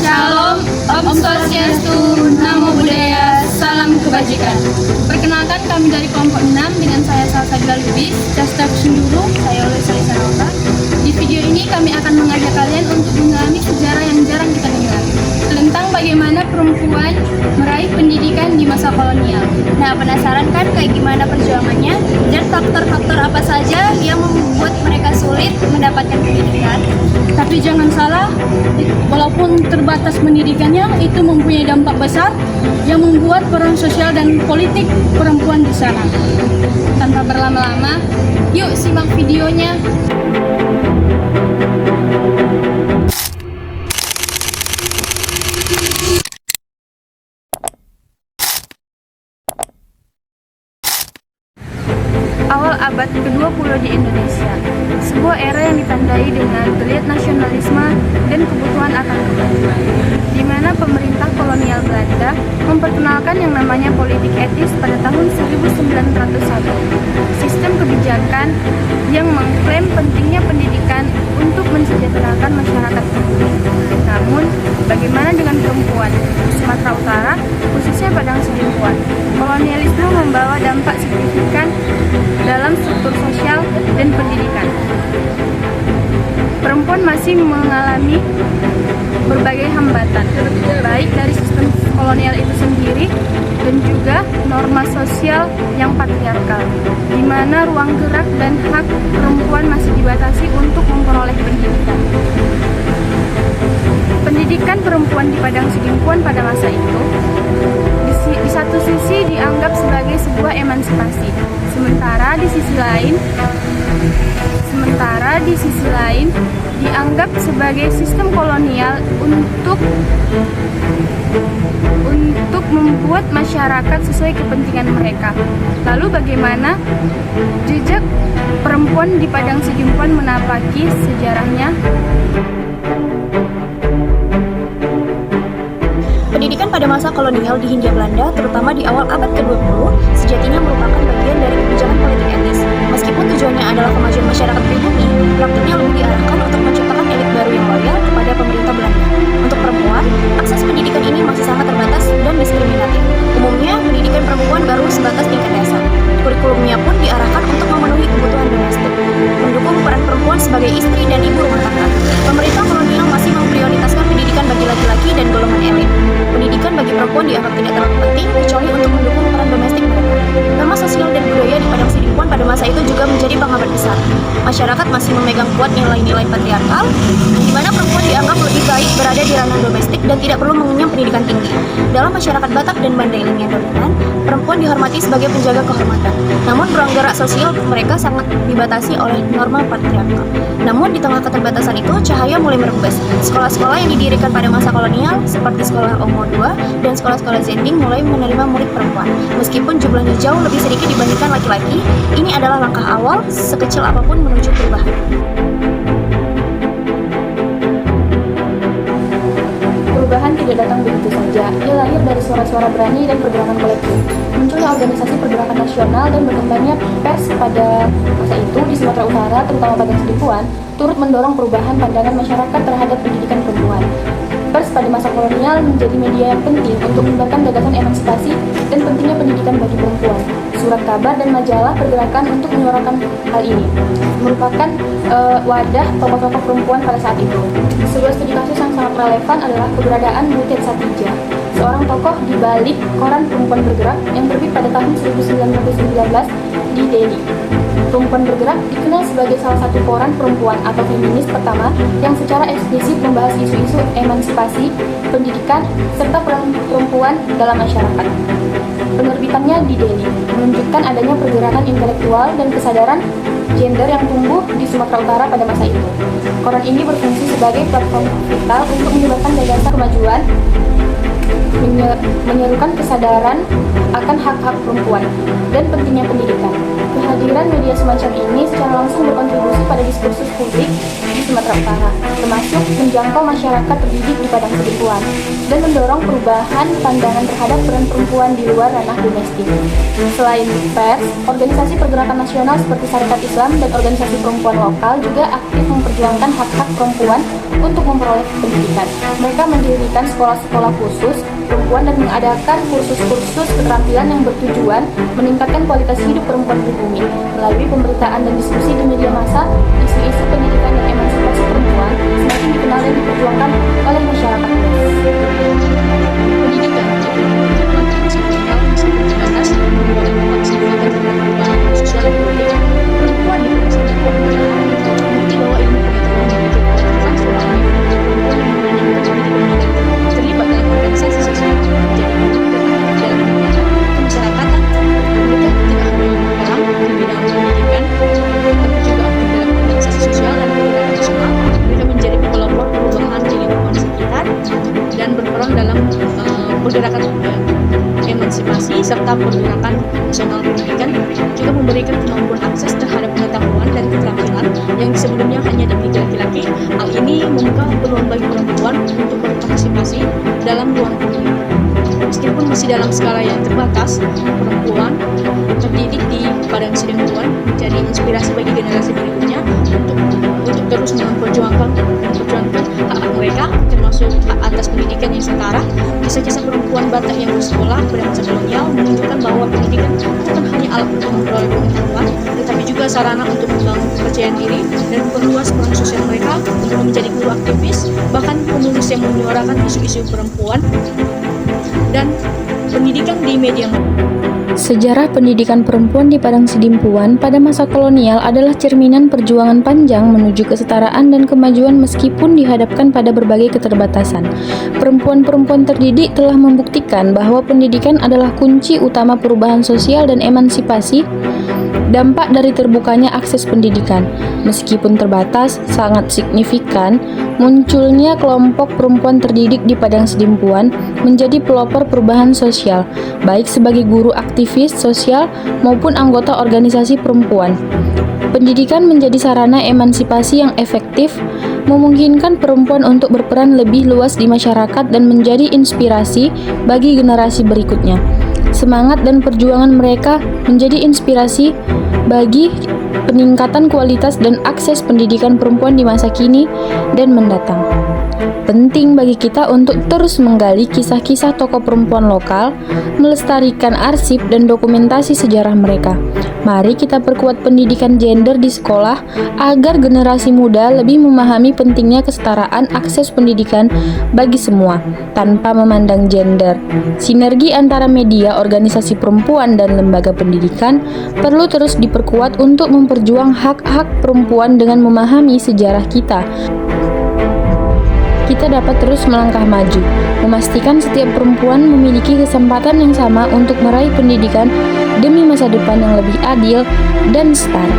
Shalom, Om Swastiastu, Namo Buddhaya, Salam Kebajikan. Perkenalkan kami dari kelompok 6 dengan saya Salsabila Lubis, Casta Kusunduru, saya oleh Salisa Rauka. Di video ini kami akan mengajak kalian untuk mengalami sejarah yang jarang kita dengar tentang bagaimana perempuan meraih pendidikan di masa kolonial. Nah, penasaran kan kayak gimana perjuangannya dan faktor-faktor apa saja yang membuat mereka sulit mendapatkan pendidikan? Tapi jangan salah, walaupun terbatas pendidikannya, itu mempunyai dampak besar yang membuat peran sosial dan politik perempuan di sana. Tanpa berlama-lama, yuk simak videonya. Awal abad ke-20 di Indonesia, sebuah era yang ditandai dengan geliat nasionalisme dan kebutuhan akan kemajuan, di mana pemerintah kolonial Belanda memperkenalkan yang namanya politik etis pada tahun 1901, sistem kebijakan yang mengklaim pentingnya pendidikan untuk mensejahterakan masyarakat penduduk. Namun, bagaimana dengan perempuan di Sumatera Utara, khususnya Padang Sidempuan? Kolonialisme membawa dampak signifikan dalam struktur sosial dan pendidikan. Perempuan masih mengalami berbagai hambatan, baik dari sistem kolonial itu sendiri dan juga norma sosial yang patriarkal, di mana ruang gerak dan hak perempuan masih dibatasi untuk memperoleh pendidikan. Pendidikan perempuan di Padang Sidempuan pada masa itu di satu sisi dianggap sebagai sebuah emansipasi, sementara di sisi lain dianggap sebagai sistem kolonial untuk membuat masyarakat sesuai kepentingan mereka. Lalu bagaimana jejak perempuan di Padang Sidempuan menapaki sejarahnya? Pendidikan pada masa kolonial di Hindia Belanda, terutama di awal abad ke-20, sejatinya merupakan bagian dari kebijakan politik etis. Meskipun tujuannya adalah kemajuan masyarakat pribumi, praktiknya lebih diarahkan untuk menciptakan elit baru yang loyal kepada pemerintah Belanda. Untuk perempuan, akses pendidikan ini masih sangat terbatas dan diskriminatif. Umumnya, pendidikan perempuan baru sebatas tingkat dasar. Kurikulumnya pun diarahkan untuk memenuhi kebutuhan domestik, mendukung peran perempuan sebagai istri dan ibu rumah tangga. Pemerintah kolonial masih memprioritaskan pendidikan bagi laki-laki dan golongan elit. Pendidikan bagi perempuan dianggap tidak terlalu penting kecuali untuk mendukung peran domestik mereka. Norma sosial dan budaya di Padang Sidempuan pada masa itu juga menjadi penghambat besar. Masyarakat masih memegang kuat nilai-nilai patriarkal, di mana perempuan dianggap lebih baik berada di ranah domestik dan tidak perlu mengenyam pendidikan tinggi. Dalam masyarakat Batak dan Mandailing yang dominan, perempuan dihormati sebagai penjaga kehormatan. Namun ruang gerak sosial mereka sangat dibatasi oleh norma patriarkal. Namun di tengah keterbatasan itu, cahaya mulai merembes. Sekolah-sekolah yang didirikan pada masa kolonial seperti sekolah Omo II dan sekolah-sekolah Zending mulai menerima murid perempuan. Meskipun jumlahnya jauh lebih sedikit dibandingkan laki-laki, ini adalah langkah awal sekecil apapun menuju perubahan. Perubahan tidak datang begitu saja. Ia lahir dari suara-suara berani dan pergerakan kolektif. Munculnya organisasi pergerakan nasional dan berkembangnya pers pada masa itu di Sumatera Utara, terutama Padang Sidempuan, turut mendorong perubahan pandangan masyarakat terhadap pendidikan perempuan. Pers pada masa kolonial menjadi media yang penting untuk menyebarkan gagasan emansipasi dan pentingnya pendidikan bagi perempuan. Surat kabar dan majalah pergerakan untuk menyuarakan hal ini merupakan wadah tokoh-tokoh perempuan pada saat itu. Sebuah studi kasus yang sangat relevan adalah keberadaan Butet Satija, seorang tokoh di balik koran Perempuan Bergerak yang terbit pada tahun 1919 di Delhi. Perempuan Bergerak dikenal sebagai salah satu koran perempuan atau feminis pertama yang secara eksplisit membahas isu-isu emansipasi, pendidikan, serta peran perempuan dalam masyarakat. Penerbitannya di Delhi menunjukkan adanya pergerakan intelektual dan kesadaran gender yang tumbuh di Sumatera Utara pada masa itu. Koran ini berfungsi sebagai platform vital untuk menyebarkan gagasan kemajuan, menyerukan kesadaran akan hak-hak perempuan dan pentingnya pendidikan. Kehadiran media semacam ini secara langsung berkontribusi pada diskursus publik di Sumatera Utara, termasuk menjangkau masyarakat terdidik di Padang Sidimpuan, dan mendorong perubahan pandangan terhadap peran perempuan di luar ranah domestik. Selain pers, organisasi pergerakan nasional seperti Sarekat Islam dan organisasi perempuan lokal juga aktif memperjuangkan hak-hak perempuan untuk memperoleh pendidikan. Mereka mendirikan sekolah-sekolah khusus perempuan dan mengadakan kursus-kursus keterampilan yang bertujuan meningkatkan kualitas hidup perempuan pribumi. Melalui pemberitaan dan diskusi di media massa, isu-isu pendidikan dan emansipasi perempuan semakin dikenal dan diperjuangkan oleh masyarakat luas. Pendidikan sosial bisa berbatas membuat dampak signifikan terhadap perubahan sosial dan politik. Perempuan di Padang Sidimpuan terbukti bahwa ilmu pengetahuan memiliki kekuatan selama perempuan yang mengenyangkan pendidikan dan terlibat dalam organisasi sosial menjadi dalam kemasyarakatan. Mereka tidak hanya berperan di bidang pendidikan, tapi juga aktif dalam organisasi sosial dan pergerakan nasional. Mereka menjadi pelopor perubahan di lingkungan sekitar dan berperan dalam pergerakan emansipasi serta pergerakan nasional pendidikan, juga memberikan kemampuan akses terhadap pengetahuan dan keterampilan yang sebelumnya hanya dimiliki laki-laki. Hal ini membuka peluang bagi perempuan untuk berpartisipasi dalam ruang publik. Meskipun masih dalam skala yang terbatas, perempuan terdidik di Padang Sidimpuan menjadi inspirasi bagi generasi berikutnya untuk terus memperjuangkan hak-hak mereka, termasuk hak atas pendidikan yang setara. Kisah-kisah perempuan Batak yang bersekolah pada masa kolonial menunjukkan bahwa pendidikan bukan hanya alat untuk memperoleh pengetahuan, tetapi juga sarana untuk membangun kepercayaan diri dan memperluas peran sosial mereka untuk menjadi guru aktivis, bahkan penulis yang menyuarakan isu-isu perempuan dan pendidikan di media. Sejarah pendidikan perempuan di Padang Sidimpuan pada masa kolonial adalah cerminan perjuangan panjang menuju kesetaraan dan kemajuan meskipun dihadapkan pada berbagai keterbatasan. Perempuan-perempuan terdidik telah membuktikan bahwa pendidikan adalah kunci utama perubahan sosial dan emansipasi. Dampak dari terbukanya akses pendidikan, meskipun terbatas, sangat signifikan. Munculnya kelompok perempuan terdidik di Padang Sidimpuan menjadi pelopor perubahan sosial, baik sebagai guru aktivis sosial maupun anggota organisasi perempuan. Pendidikan menjadi sarana emansipasi yang efektif, memungkinkan perempuan untuk berperan lebih luas di masyarakat dan menjadi inspirasi bagi generasi berikutnya. Semangat dan perjuangan mereka menjadi inspirasi bagi peningkatan kualitas dan akses pendidikan perempuan di masa kini dan mendatang. Penting bagi kita untuk terus menggali kisah-kisah tokoh perempuan lokal, melestarikan arsip dan dokumentasi sejarah mereka. Mari kita perkuat pendidikan gender di sekolah agar generasi muda lebih memahami pentingnya kesetaraan akses pendidikan bagi semua, tanpa memandang gender. Sinergi antara media, organisasi perempuan, dan lembaga pendidikan perlu terus diperkuat untuk memperjuang hak-hak perempuan dengan memahami sejarah kita. Kita dapat terus melangkah maju, memastikan setiap perempuan memiliki kesempatan yang sama untuk meraih pendidikan demi masa depan yang lebih adil dan setara.